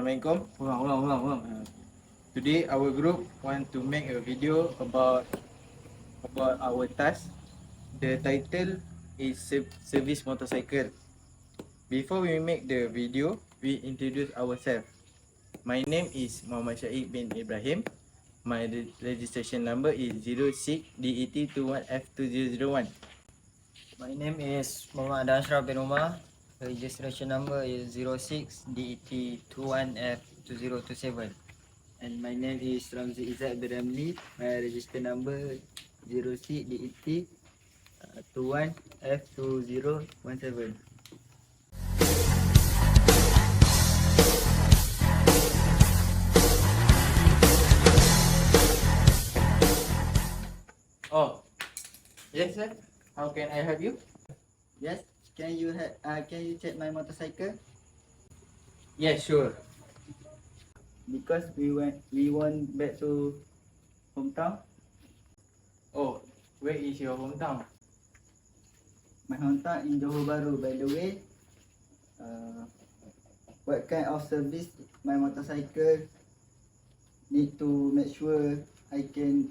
Assalamualaikum. Ulang. Today our group want to make a video about our task. The title is service motorcycle. Before we make the video, we introduce ourselves. My name is Muhammad Syaib bin Ibrahim. My registration number is 06DET21F2001. My name is Muhammad Ashraf bin Umar. Registration number is 06DET21F2027. And my name is Ramzi Izzat bin Ramli. My register number 06DET21F2017. Oh, yes sir. How can I help you? Yes, can you check my motorcycle? Yes, sure. Because we want back to hometown. Oh, where is your hometown? My hometown in Johor Bahru. By the way, what kind of service my motorcycle need to make sure I can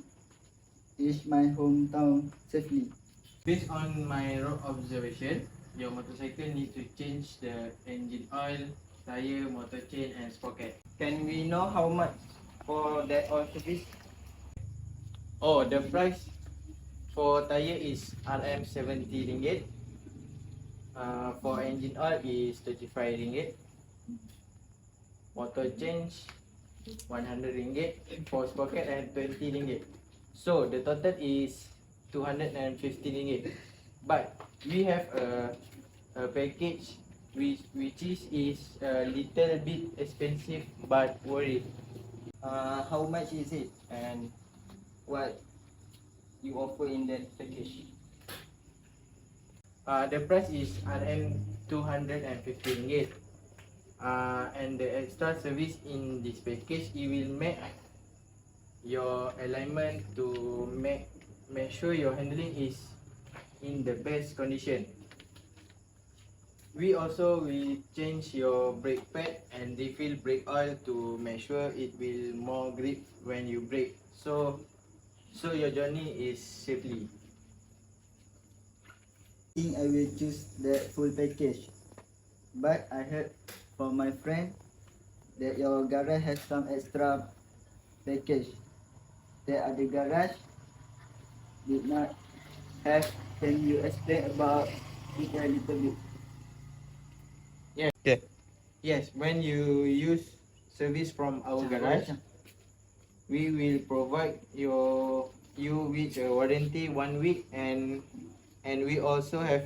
reach my hometown safely? Based on my road observation, your motorcycle needs to change the engine oil, tire, motor chain and sprocket. Can we know how much for that all service? Oh, the price for tire is RM70. For engine oil is RM35. Motor change RM100. For sprocket RM20. So the total is RM250. But we have a package which is a little bit expensive but worth it. How much is it and what you offer in that package? The price is RM250. And the extra service in this package, it will make your alignment to make sure your handling is in the best condition. We also will change your brake pad and refill brake oil to make sure it will more grip when you brake. So your journey is safely. I think I will choose the full package. But I heard from my friend that your garage has some extra package that other garage did not have. Can you explain about it a little bit? Yes. Okay. Yes, when you use service from our garage, we will provide you with a warranty 1 week, and we also have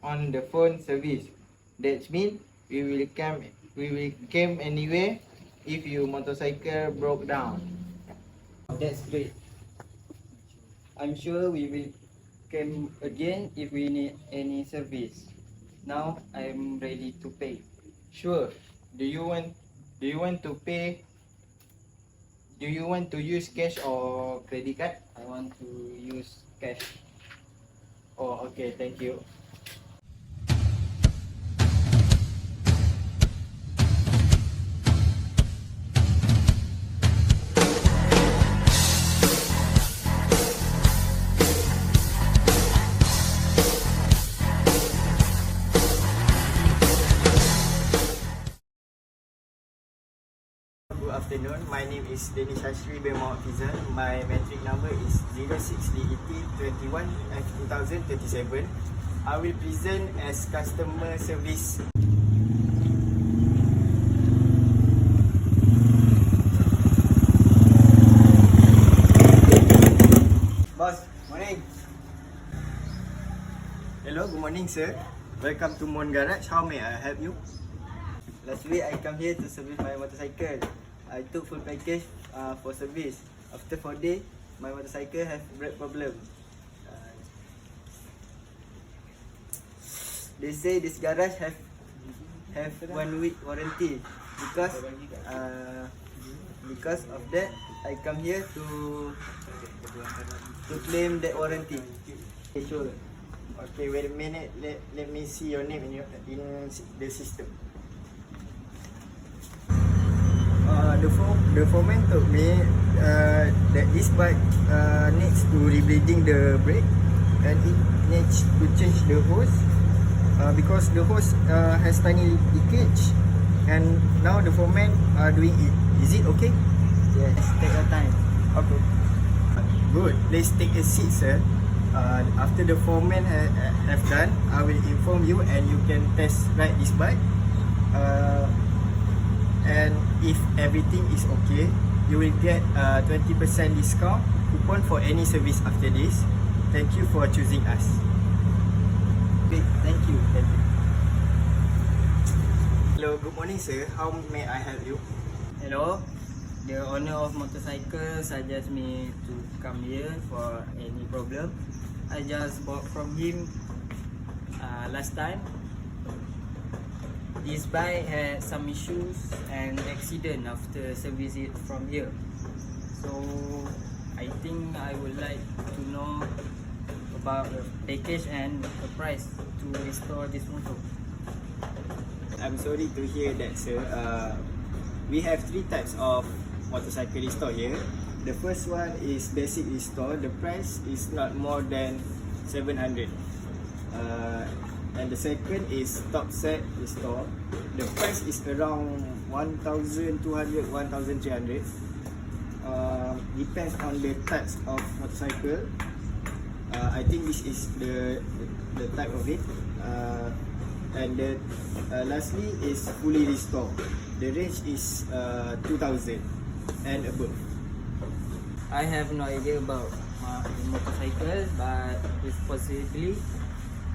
on the phone service. That means we will come anywhere if your motorcycle broke down. That's great. I'm sure we will come again if we need any service. Now I'm ready to pay. Sure. Do you want to pay? Do you want to use cash or credit card? I want to use cash. Oh, okay. Thank you. Good afternoon. My name is Denish Ashri bin Muhammad Fizal. My metric number is 06DET21F2027. I will present as customer service. Boss, morning. Hello, good morning sir. Welcome to Mon Garage. How may I help you? Last week I come here to service my motorcycle. I took full package for service. After 4 days, my motorcycle have brake problem. They say this garage have 1 week warranty. Because of that, I come here to claim that warranty. Okay, sure. Okay, wait a minute. Let me see your name in the system. The foreman told me that this bike needs to rebleeding the brake, and it needs to change the hose because the hose has tiny leakage, and now the foreman are doing it. Is it okay? Yes, take your time. Okay. Good. Please take a seat, sir. After the foreman have done, I will inform you, and you can test ride this bike. And if everything is okay, you will get 20% discount coupon for any service after this. Thank you for choosing us. Okay, thank you. Thank you. Hello, good morning, sir. How may I help you? Hello, the owner of motorcycle suggest me to come here for any problem. I just bought from him last time. This bike had some issues and accident after service it from here. So I think I would like to know about the package and the price to restore this motor. I'm sorry to hear that, sir. We have 3 types of motorcycle restore here. The first one is basic restore. The price is not more than 700. And the second is top set restore. The price is around 1,200, 1,300. Depends on the types of motorcycle. I think this is the type of it. And then lastly is fully restore. The range is 2,000 and above. I have no idea about motorcycle, but if possibly,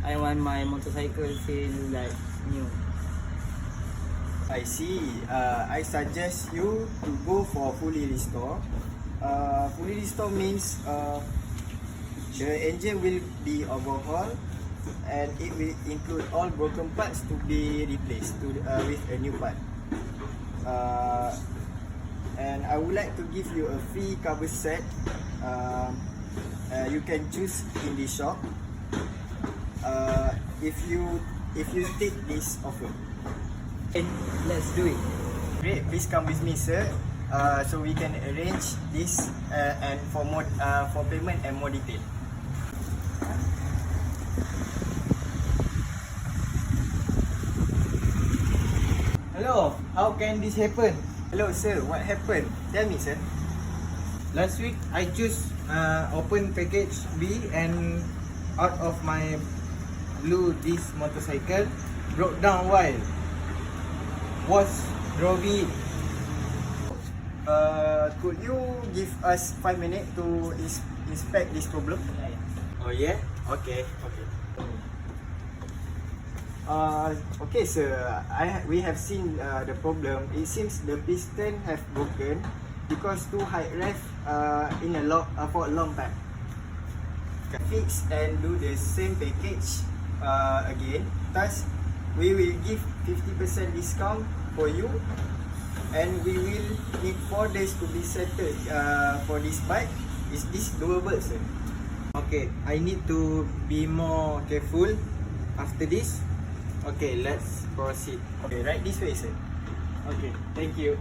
I want my motorcycle feel like new. I see. I suggest you to go for fully restore. Fully restore means the engine will be overhauled, and it will include all broken parts to be replaced with a new part. And I would like to give you a free cover set. You can choose in the shop. If you take this offer. Okay, let's do it. Great, please come with me, sir. So we can arrange this and for more for payment and more detail. Hello, how can this happen? Hello, sir. What happened? Tell me, sir. Last week I choose open package B, and out of my blue this motorcycle broke down while was driving it. Could you give us 5 minutes to inspect this problem? Oh yeah? Okay. Okay, sir. We have seen the problem. It seems the piston have broken because too high rev for a long time. Fix and do the same package again. Thus, we will give 50% discount for you, and we will need 4 days to be settled for this bike. Is this doable, sir? Okay, I need to be more careful after this. Okay, let's proceed. Okay, right this way, sir. Okay, thank you.